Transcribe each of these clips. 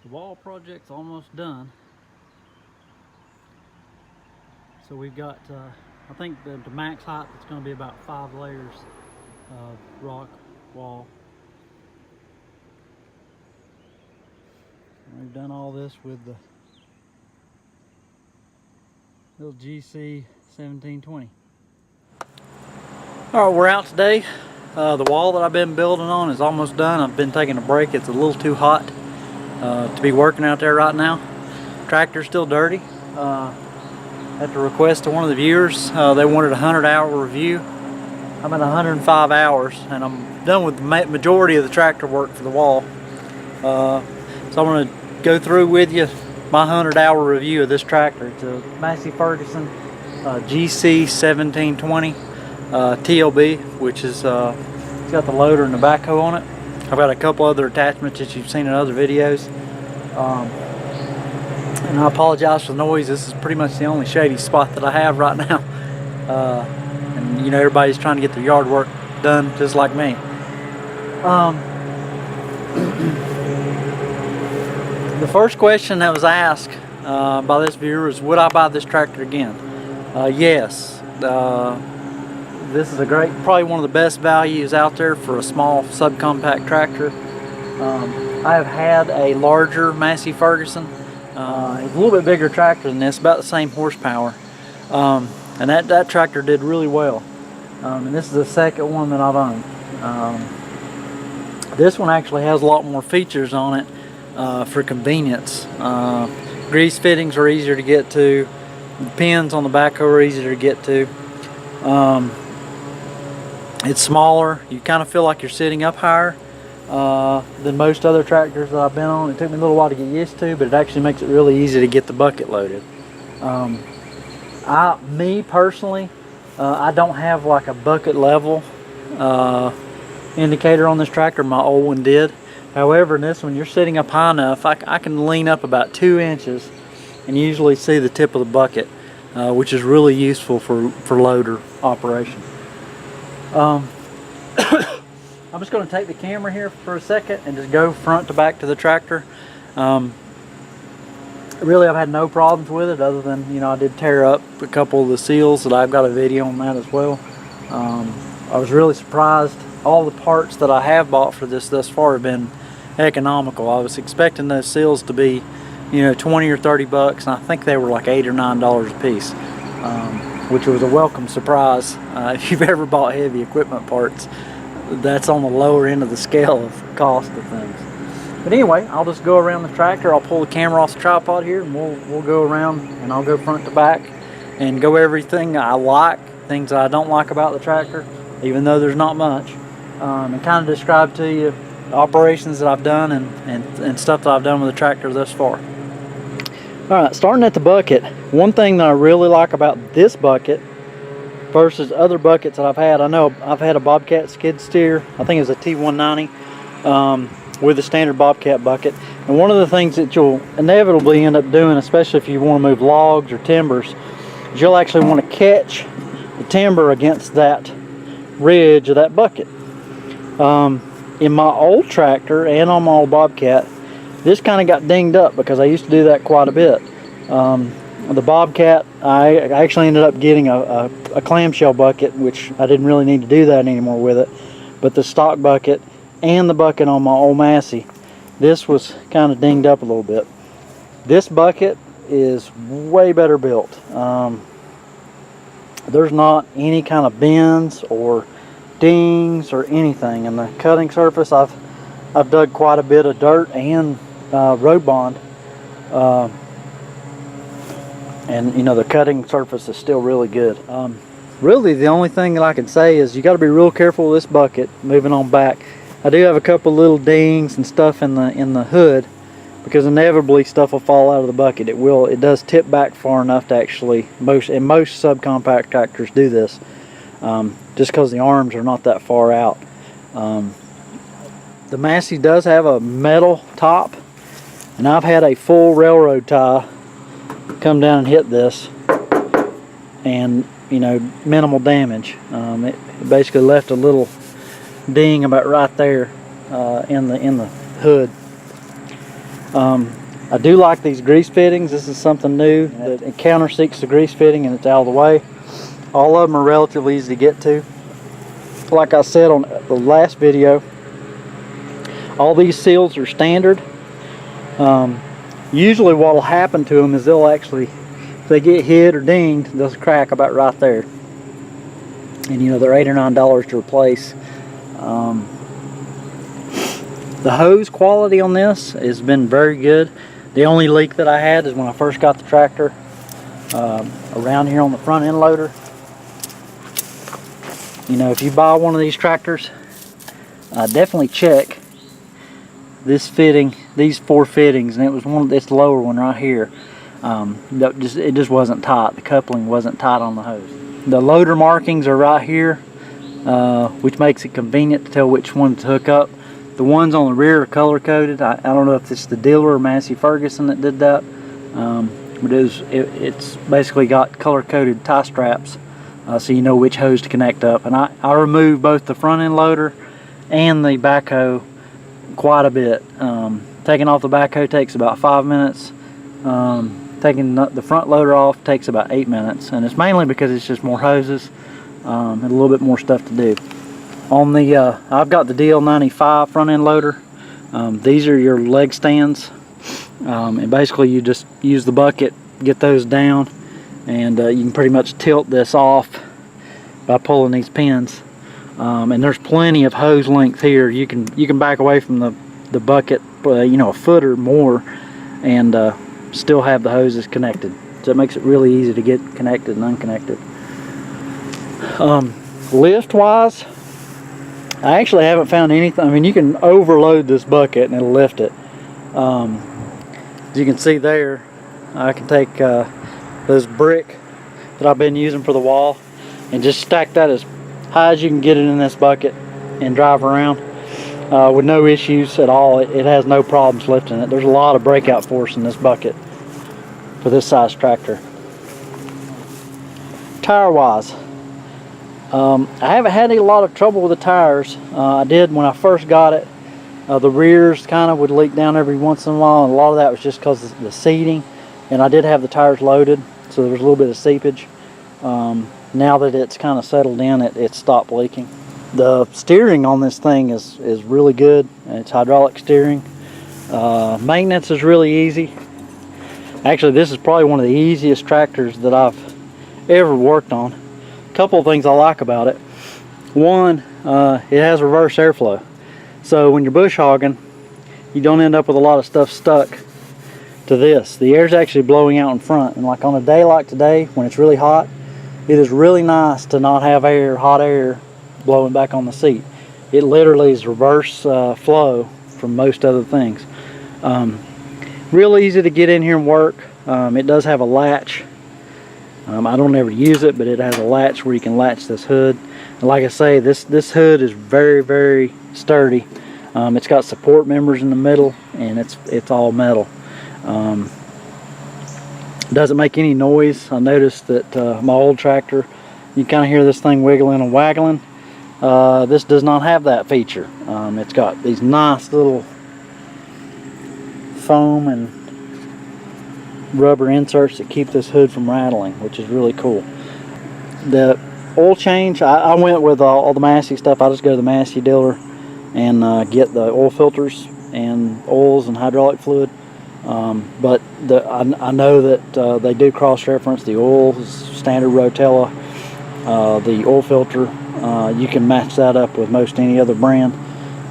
The wall project's almost done. So we've got, I think the max height is going to be about 5 layers of rock wall. And we've done all this with the little GC1720. Alright, we're out today. The wall that I've been building on is almost done. I've been taking a break. It's a little too hot to be working out there right now. Tractor's still dirty. At the request of one of the viewers, they wanted a 100-hour review. I'm at 105 hours and I'm done with the majority of the tractor work for the wall. So I'm going to go through with you my 100-hour review of this tractor. It's a Massey Ferguson GC1720 TLB, which is it's got the loader and the backhoe on it. I've got a couple other attachments that you've seen in other videos. And I apologize for the noise. This is pretty much the only shady spot that I have right now. And you know, everybody's trying to get their yard work done just like me. The first question that was asked by this viewer is, would I buy this tractor again? Yes. This is probably one of the best values out there for a small subcompact tractor. I have had a larger Massey Ferguson. It's a little bit bigger tractor than this, about the same horsepower. And that tractor did really well. And this is the second one that I've owned. This one actually has a lot more features on it for convenience. Grease fittings are easier to get to. The pins on the backhoe are easier to get to. It's smaller. You kind of feel like you're sitting up higher than most other tractors that I've been on. It took me a little while to get used to, but it actually makes it really easy to get the bucket loaded. Me personally, I don't have like a bucket level indicator on this tractor. My old one did. However, in this one, you're sitting up high enough, I can lean up about 2 inches and usually see the tip of the bucket, which is really useful for loader operation. I'm just going to take the camera here for a second and just go front to back to the tractor. Really, I've had no problems with it, other than, you know, I did tear up a couple of the seals, that I've got a video on that as well. I was really surprised. All the parts that I have bought for this thus far have been economical. I was expecting those seals to be, you know, 20 or 30 bucks, and I think they were like $8 or $9 a piece, which was a welcome surprise. If you've ever bought heavy equipment parts, that's on the lower end of the scale of cost of things. But anyway, I'll just go around the tractor. I'll pull the camera off the tripod here, and we'll go around, and I'll go front to back and go everything I like, things that I don't like about the tractor, even though there's not much, and kind of describe to you the operations that I've done and stuff that I've done with the tractor thus far. Alright, starting at the bucket, one thing that I really like about this bucket versus other buckets that I've had, I know I've had a Bobcat skid steer, I think it's a T190, with a standard Bobcat bucket, and one of the things that you'll inevitably end up doing, especially if you want to move logs or timbers, is you'll actually want to catch the timber against that ridge of that bucket. In my old tractor and on my old Bobcat, this kind of got dinged up because I used to do that quite a bit. The Bobcat, I actually ended up getting a clamshell bucket, which I didn't really need to do that anymore with it. But the stock bucket and the bucket on my old Massey, this was kind of dinged up a little bit. This bucket is way better built. There's not any kind of bends or dings or anything, and the cutting surface, I've dug quite a bit of dirt and road bond, and you know, the cutting surface is still really good. Really, the only thing that I can say is you got to be real careful with this bucket. Moving on back, I do have a couple little dings and stuff in the hood, because inevitably stuff will fall out of the bucket. It does tip back far enough to actually, most subcompact tractors do this, just because the arms are not that far out. The Massey does have a metal top, and I've had a full railroad tie come down and hit this, and you know, minimal damage. It basically left a little ding about right there in the hood. I do like these grease fittings. This is something new that it counterseeks the grease fitting and it's out of the way. All of them are relatively easy to get to. Like I said on the last video, all these seals are standard. Usually what will happen to them is they'll actually, if they get hit or dinged, they'll crack about right there. And you know, they're $8 or $9 to replace. The hose quality on this has been very good. The only leak that I had is when I first got the tractor around here on the front end loader. You know, if you buy one of these tractors, definitely check this fitting, these 4 fittings, and it was this lower one right here. It just wasn't tight. The coupling wasn't tight on the hose. The loader markings are right here, which makes it convenient to tell which one to hook up. The ones on the rear are color coded. I don't know if it's the dealer or Massey Ferguson that did that, but it's basically got color coded tie straps, so you know which hose to connect up. And I removed both the front end loader and the backhoe quite a bit. Taking off the backhoe takes about 5 minutes. Taking the front loader off takes about 8 minutes, and it's mainly because it's just more hoses and a little bit more stuff to do. On the I've got the DL95 front end loader. These are your leg stands, and basically you just use the bucket, get those down, and you can pretty much tilt this off by pulling these pins. And there's plenty of hose length here. You can back away from the bucket, you know, a foot or more, and still have the hoses connected. So it makes it really easy to get connected and unconnected. Lift wise, I actually haven't found anything. I mean, you can overload this bucket and it'll lift it. As you can see there, I can take this brick that I've been using for the wall and just stack that as high as you can get it in this bucket and drive around with no issues at all. It has no problems lifting it. There's a lot of breakout force in this bucket for this size tractor. Tire wise, I haven't had a lot of trouble with the tires. I did when I first got it. The rears kind of would leak down every once in a while, and a lot of that was just because of the seating, and I did have the tires loaded, so there was a little bit of seepage. Now that it's kind of settled in, it stopped leaking. The steering on this thing is really good. It's hydraulic steering. Maintenance is really easy. Actually, this is probably one of the easiest tractors that I've ever worked on. A couple of things I like about it. One, it has reverse airflow. So when you're bush hogging, you don't end up with a lot of stuff stuck to this. The air's actually blowing out in front, and like on a day like today when it's really hot, it is really nice to not have hot air blowing back on the seat. It literally is reverse flow from most other things. Real easy to get in here and work. It does have a latch. I don't ever use it, but it has a latch where you can latch this hood. And like I say, this hood is very, very sturdy. It's got support members in the middle, and it's all metal. Doesn't make any noise. I noticed that my old tractor, you kind of hear this thing wiggling and waggling. This does not have that feature. It's got these nice little foam and rubber inserts that keep this hood from rattling, which is really cool. The oil change, I went with all the Massey stuff. I just go to the Massey dealer and get the oil filters and oils and hydraulic fluid. But I know that they do cross-reference the oils, standard Rotella, the oil filter. You can match that up with most any other brand.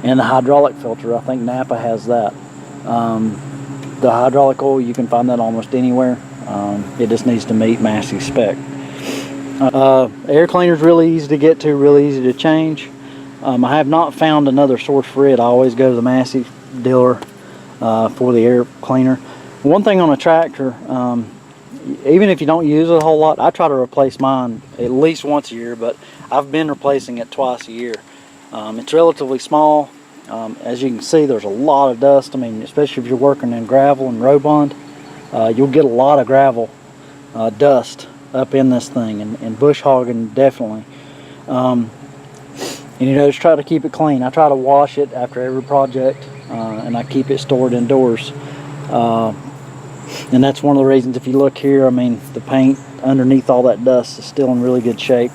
And the hydraulic filter, I think Napa has that. The hydraulic oil, you can find that almost anywhere. It just needs to meet Massey spec. Air cleaner is really easy to get to, really easy to change. I have not found another source for it. I always go to the Massey dealer for the air cleaner. One thing on a tractor, even if you don't use it a whole lot, I try to replace mine at least once a year, but I've been replacing it twice a year. It's relatively small. As you can see, there's a lot of dust. I mean, especially if you're working in gravel and road bond, you'll get a lot of gravel dust up in this thing, and bush hogging definitely. And you know, just try to keep it clean. I try to wash it after every project, and I keep it stored indoors. And that's one of the reasons, if you look here, I mean, the paint underneath all that dust is still in really good shape.